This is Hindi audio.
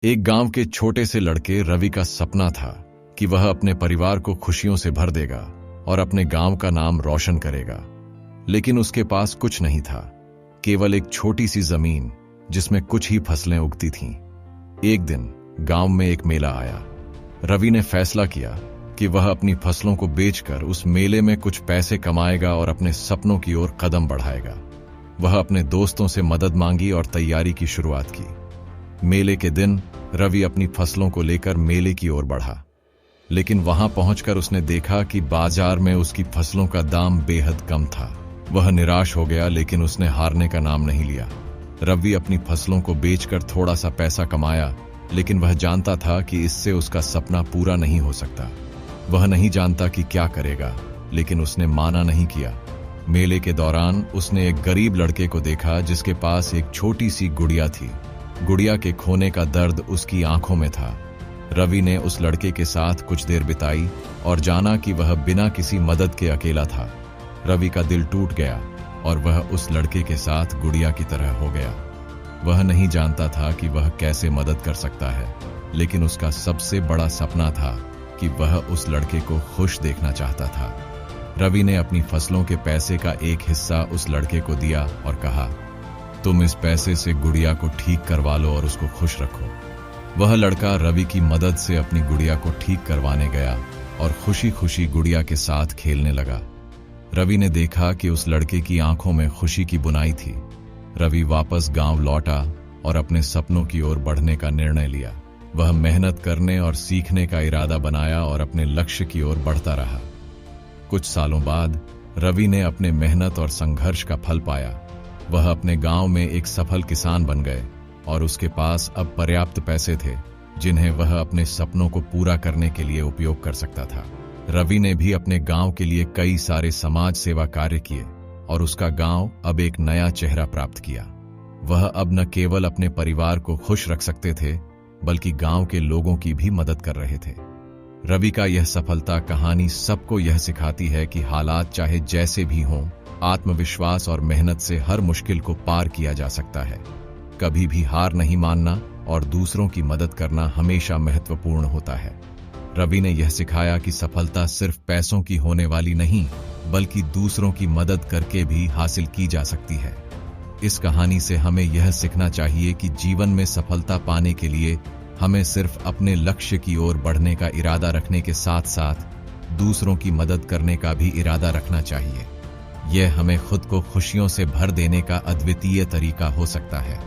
एक गांव के छोटे से लड़के रवि का सपना था कि वह अपने परिवार को खुशियों से भर देगा और अपने गांव का नाम रोशन करेगा। लेकिन उसके पास कुछ नहीं था, केवल एक छोटी सी जमीन जिसमें कुछ ही फसलें उगती थीं। एक दिन गांव में एक मेला आया। रवि ने फैसला किया कि वह अपनी फसलों को बेचकर उस मेले में कुछ पैसे कमाएगा और अपने सपनों की ओर कदम बढ़ाएगा। वह अपने दोस्तों से मदद मांगी और तैयारी की शुरुआत की। मेले के दिन रवि अपनी फसलों को लेकर मेले की ओर बढ़ा, लेकिन वहां पहुंचकर उसने देखा कि बाजार में उसकी फसलों का दाम बेहद कम था। वह निराश हो गया, लेकिन उसने हारने का नाम नहीं लिया। रवि अपनी फसलों को बेचकर थोड़ा सा पैसा कमाया, लेकिन वह जानता था कि इससे उसका सपना पूरा नहीं हो सकता। वह नहीं जानता कि क्या करेगा, लेकिन उसने माना नहीं किया। मेले के दौरान उसने एक गरीब लड़के को देखा जिसके पास एक छोटी सी गुड़िया थी। गुड़िया के खोने का दर्द उसकी आंखों में था। रवि ने उस लड़के के साथ कुछ देर बिताई और जाना कि वह बिना किसी मदद के अकेला था। रवि का दिल टूट गया और वह उस लड़के के साथ गुड़िया की तरह हो गया। वह नहीं जानता था कि वह कैसे मदद कर सकता है, लेकिन उसका सबसे बड़ा सपना था कि वह उस लड़के को खुश देखना चाहता था। रवि ने अपनी फसलों के पैसे का एक हिस्सा उस लड़के को दिया और कहा, तुम इस पैसे से गुड़िया को ठीक करवा लो और उसको खुश रखो। वह लड़का रवि की मदद से अपनी गुड़िया को ठीक करवाने गया और खुशी खुशी गुड़िया के साथ खेलने लगा। रवि ने देखा कि उस लड़के की आंखों में खुशी की बुनाई थी। रवि वापस गांव लौटा और अपने सपनों की ओर बढ़ने का निर्णय लिया। वह मेहनत करने और सीखने का इरादा बनाया और अपने लक्ष्य की ओर बढ़ता रहा। कुछ सालों बाद रवि ने अपने मेहनत और संघर्ष का फल पाया। वह अपने गांव में एक सफल किसान बन गए और उसके पास अब पर्याप्त पैसे थे जिन्हें वह अपने सपनों को पूरा करने के लिए उपयोग कर सकता था। रवि ने भी अपने गांव के लिए कई सारे समाज सेवा कार्य किए और उसका गांव अब एक नया चेहरा प्राप्त किया। वह अब न केवल अपने परिवार को खुश रख सकते थे, बल्कि गांव के लोगों की भी मदद कर रहे थे। रवि का यह सफलता कहानी सबको यह सिखाती है कि हालात चाहे जैसे भी हों, आत्मविश्वास और मेहनत से हर मुश्किल को पार किया जा सकता है। कभी भी हार नहीं मानना और दूसरों की मदद करना हमेशा महत्वपूर्ण होता है। रवि ने यह सिखाया कि सफलता सिर्फ पैसों की होने वाली नहीं, बल्कि दूसरों की मदद करके भी हासिल की जा सकती है। इस कहानी से हमें यह सीखना चाहिए कि जीवन में सफलता पाने के लिए हमें सिर्फ अपने लक्ष्य की ओर बढ़ने का इरादा रखने के साथ साथ दूसरों की मदद करने का भी इरादा रखना चाहिए। यह हमें खुद को खुशियों से भर देने का अद्वितीय तरीका हो सकता है।